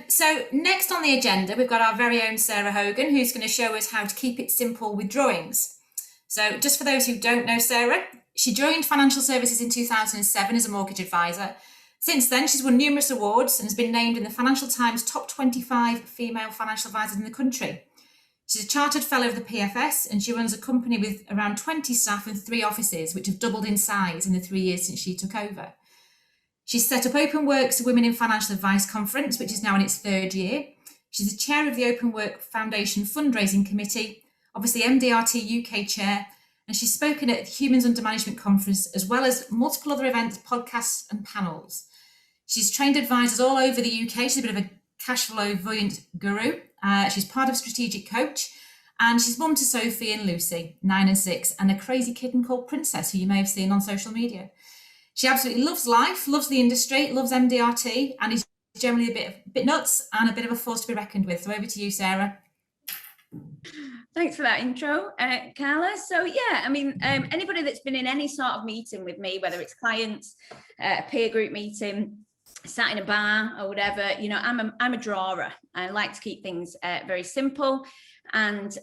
So next on the agenda, we've got our very own Sarah Hogan, who's going to show us how to keep it simple with drawings. So just for those who don't know Sarah, she joined financial services in 2007 as a mortgage advisor. Since then, she's won numerous awards and has been named in the Financial Times top 25 female financial advisors in the country. She's a chartered fellow of the PFS, and she runs a company with around 20 staff and 3 offices, which have doubled in size in the 3 years since she took over. She's set up Open Work's Women in Financial Advice Conference, which is now in its 3rd year. She's the chair of the Open Work Foundation Fundraising Committee, obviously MDRT UK chair, and she's spoken at the Humans Under Management Conference, as well as multiple other events, podcasts and panels. She's trained advisors all over the UK. She's a bit of a cash flow buoyant guru. She's part of Strategic Coach, and she's mum to Sophie and Lucy, 9 and 6, and a crazy kitten called Princess, who you may have seen on social media. She absolutely loves life, loves the industry, loves MDRT, and is generally a bit nuts and a bit of a force to be reckoned with. So over to you, Sarah. Thanks for that intro, Carla. So yeah, I mean, anybody that's been in any sort of meeting with me, whether it's clients, a peer group meeting, sat in a bar or whatever, you know, I'm a drawer. I like to keep things very simple. And,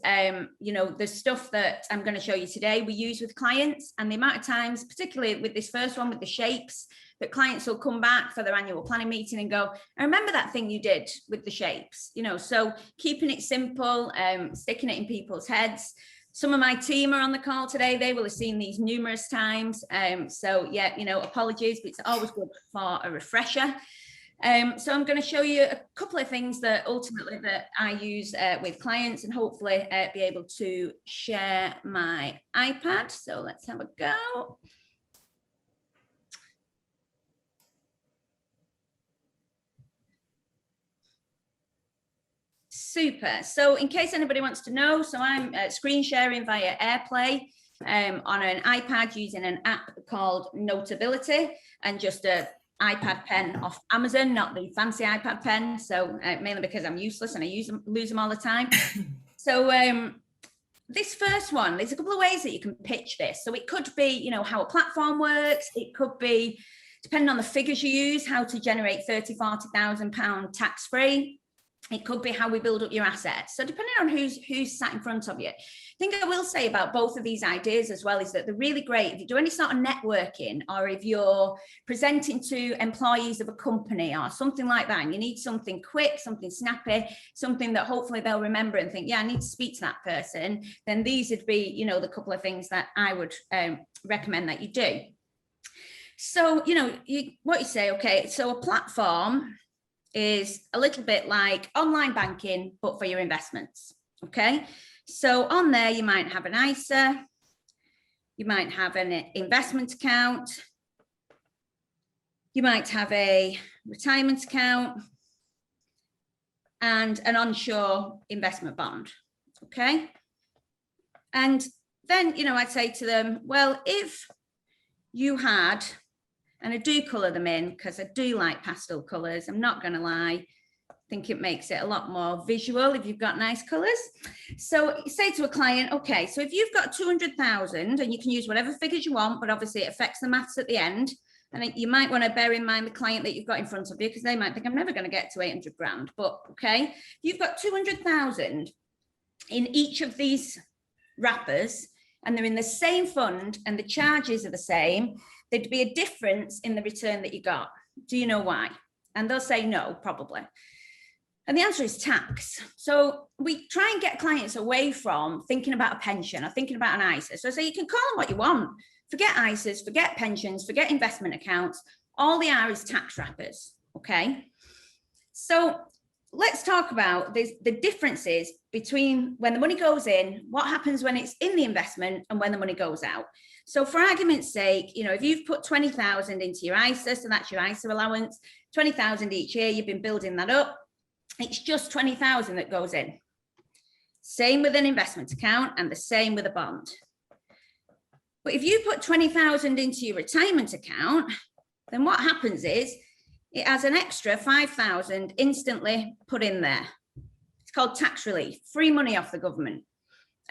you know, the stuff that I'm going to show you today, we use with clients, and the amount of times, particularly with this first one, with the shapes, that clients will come back for their annual planning meeting and go, I remember that thing you did with the shapes, you know, so keeping it simple, sticking it in people's heads. Some of my team are on the call today. They will have seen these numerous times. So yeah, you know, apologies, but it's always good for a refresher. So I'm going to show you a couple of things that ultimately that I use with clients, and hopefully be able to share my iPad. So let's have a go. Super. So in case anybody wants to know, so I'm screen sharing via AirPlay on an iPad using an app called Notability, and just a iPad pen off Amazon, not the fancy iPad pen. So mainly because I'm useless and I lose them all the time. So this first one, there's a couple of ways that you can pitch this. So it could be, you know, how a platform works. It could be, depending on the figures you use, how to generate £30,000-40,000 tax-free. It could be how we build up your assets. So depending on who's sat in front of you. I think I will say about both of these ideas as well is that they're really great if you do any sort of networking, or if you're presenting to employees of a company or something like that, and you need something quick, something snappy, something that hopefully they'll remember and think, yeah, I need to speak to that person, then these would be, you know, the couple of things that I would recommend that you do. So, you know, what you say, okay, so a platform is a little bit like online banking, but for your investments, okay? So on there, you might have an ISA, you might have an investment account, you might have a retirement account, and an onshore investment bond, okay? And then, you know, I'd say to them, well, if you had, and I do colour them in because I do like pastel colours, I'm not going to lie. I think it makes it a lot more visual if you've got nice colours. So you say to a client, okay, so if you've got 200,000, and you can use whatever figures you want, but obviously it affects the maths at the end. And you might want to bear in mind the client that you've got in front of you, because they might think I'm never going to get to 800 grand. But okay, you've got 200,000 in each of these wrappers, and they're in the same fund, and the charges are the same, there'd be a difference in the return that you got. Do you know why? And they'll say no, probably. And the answer is tax. So we try and get clients away from thinking about a pension or thinking about an ISA. So I say, you can call them what you want. Forget ISAs, forget pensions, forget investment accounts. All they are is tax wrappers, okay? So let's talk about the differences between when the money goes in, what happens when it's in the investment, and when the money goes out. So for argument's sake, you know, if you've put 20,000 into your ISA, so that's your ISA allowance, 20,000 each year, you've been building that up, it's just 20,000 that goes in. Same with an investment account, and the same with a bond. But if you put 20,000 into your retirement account, then what happens is it has an extra 5,000 instantly put in there. It's called tax relief, free money off the government.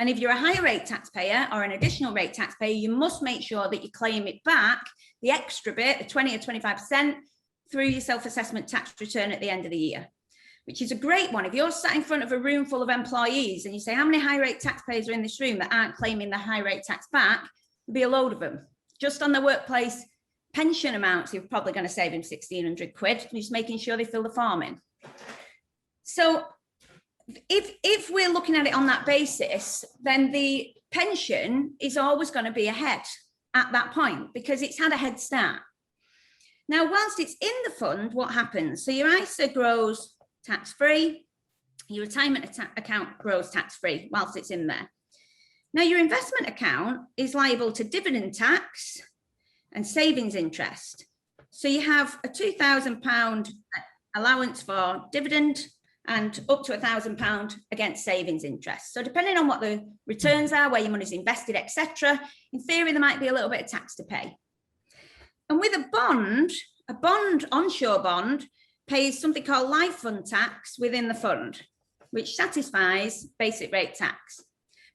And if you're a higher rate taxpayer or an additional rate taxpayer, you must make sure that you claim it back, the extra bit, the 20 or 25%, through your self-assessment tax return at the end of the year. which is a great one. If you're sat in front of a room full of employees and you say, how many high rate taxpayers are in this room that aren't claiming the high rate tax back? There'll be a load of them. Just on the workplace pension amounts, you're probably going to save them 1,600 quid, just making sure they fill the form in. So if we're looking at it on that basis, then the pension is always going to be ahead at that point because it's had a head start. Now, whilst it's in the fund, what happens? So your ISA grows tax-free, your retirement account grows tax-free whilst it's in there. Now, your investment account is liable to dividend tax and savings interest. So you have a £2,000 allowance for dividend and up to £1,000 against savings interest. So depending on what the returns are, where your money's invested, etc., in theory, there might be a little bit of tax to pay. And with a bond, onshore bond, pays something called life fund tax within the fund, which satisfies basic rate tax.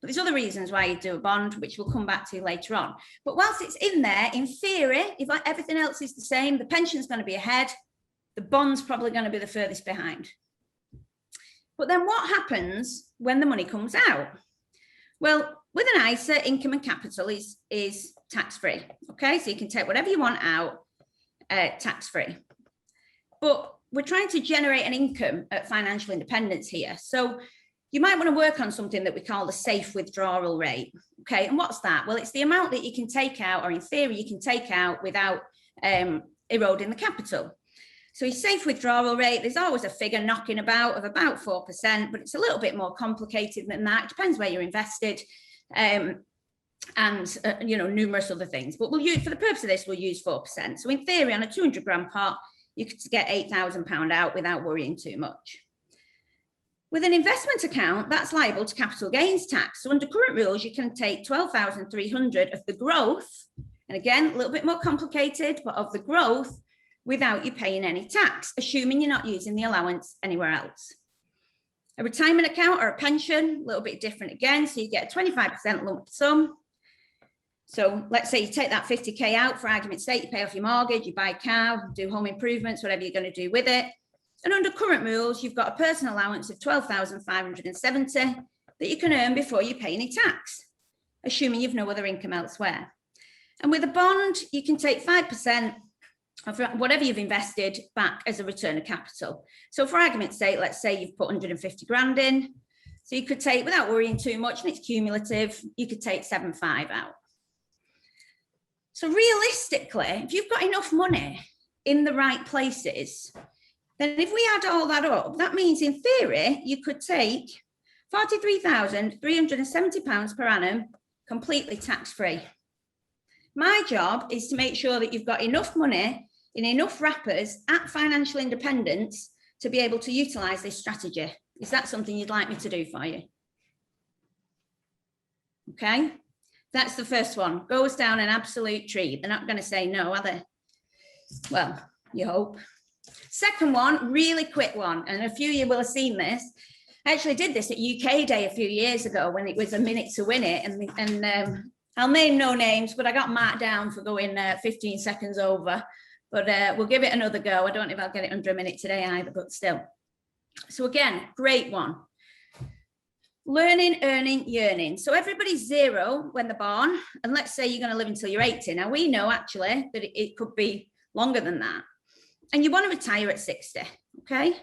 But there's other reasons why you do a bond, which we'll come back to later on. But whilst it's in there, in theory, if everything else is the same, the pension's going to be ahead, the bond's probably going to be the furthest behind. But then what happens when the money comes out? Well, with an ISA, income and capital is tax-free, okay? So you can take whatever you want out tax-free. But we're trying to generate an income at financial independence here. So you might want to work on something that we call the safe withdrawal rate, okay? And what's that? Well, it's the amount that you can take out, or in theory, you can take out without eroding the capital. So your safe withdrawal rate, there's always a figure knocking about of about 4%, but it's a little bit more complicated than that. It depends where you're invested and numerous other things. But we'll use, for the purpose of this, we'll use 4%. So in theory, on a 200 grand pot, you could get £8,000 out without worrying too much. With an investment account, that's liable to capital gains tax. So under current rules, you can take 12,300 of the growth, and again, a little bit more complicated, but of the growth, without you paying any tax, assuming you're not using the allowance anywhere else. A retirement account or a pension, a little bit different again. So you get a 25% lump sum. So let's say you take that 50K out, for argument's sake, you pay off your mortgage, you buy a car, do home improvements, whatever you're going to do with it. And under current rules, you've got a personal allowance of 12,570 that you can earn before you pay any tax, assuming you've no other income elsewhere. And with a bond, you can take 5% of whatever you've invested back as a return of capital. So for argument's sake, let's say you've put 150 grand in. So you could take, without worrying too much, and it's cumulative, you could take 7.5 out. So realistically, if you've got enough money in the right places, then if we add all that up, that means in theory, you could take £43,370 per annum completely tax-free. My job is to make sure that you've got enough money in enough wrappers at financial independence to be able to utilise this strategy. Is that something you'd like me to do for you? Okay, that's the first one. Goes down an absolute treat. They're not going to say no, are they? Well, you hope. Second one, really quick one, and a few of you will have seen this. I actually did this at UK Day a few years ago when it was a minute to win it, and I'll name no names, but I got marked down for going 15 seconds over. But we'll give it another go. I don't know if I'll get it under a minute today either, but still. So again, great one. Learning, earning, yearning. So everybody's zero when they're born. And let's say you're going to live until you're 80. Now we know actually that it could be longer than that. And you want to retire at 60, okay?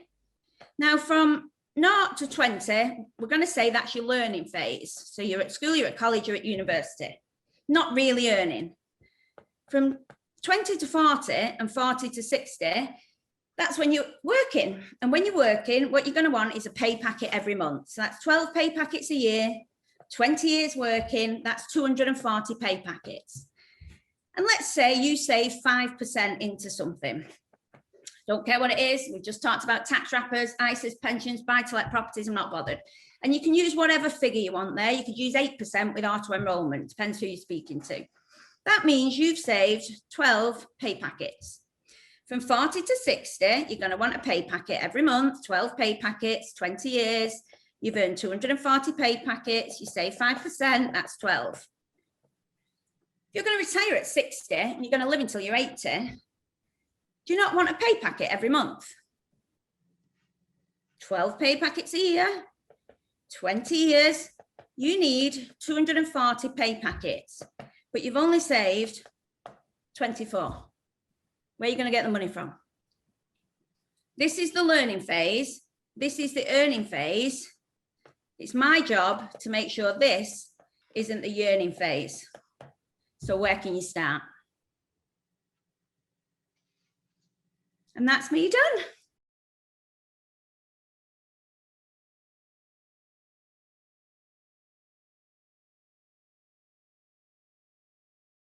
Now from 0 to 20, we're going to say that's your learning phase. So you're at school, you're at college, you're at university. Not really earning. From 20 to 40 and 40 to 60, that's when you're working. And when you're working, what you're going to want is a pay packet every month. So that's 12 pay packets a year, 20 years working, that's 240 pay packets. And let's say you save 5% into something. Don't care what it is. We just talked about tax wrappers, ISAs, pensions, buy-to-let properties. I'm not bothered. And you can use whatever figure you want there. You could use 8% with auto-enrollment. Depends who you're speaking to. That means you've saved 12 pay packets. From 40 to 60, you're going to want a pay packet every month, 12 pay packets, 20 years. You've earned 240 pay packets. You save 5%, that's 12. If you're going to retire at 60 and you're going to live until you're 80, do you not want a pay packet every month? 12 pay packets a year, 20 years, you need 240 pay packets, but you've only saved 24. Where are you going to get the money from? This is the learning phase. This is the earning phase. It's my job to make sure this isn't the yearning phase. So where can you start? And that's me done.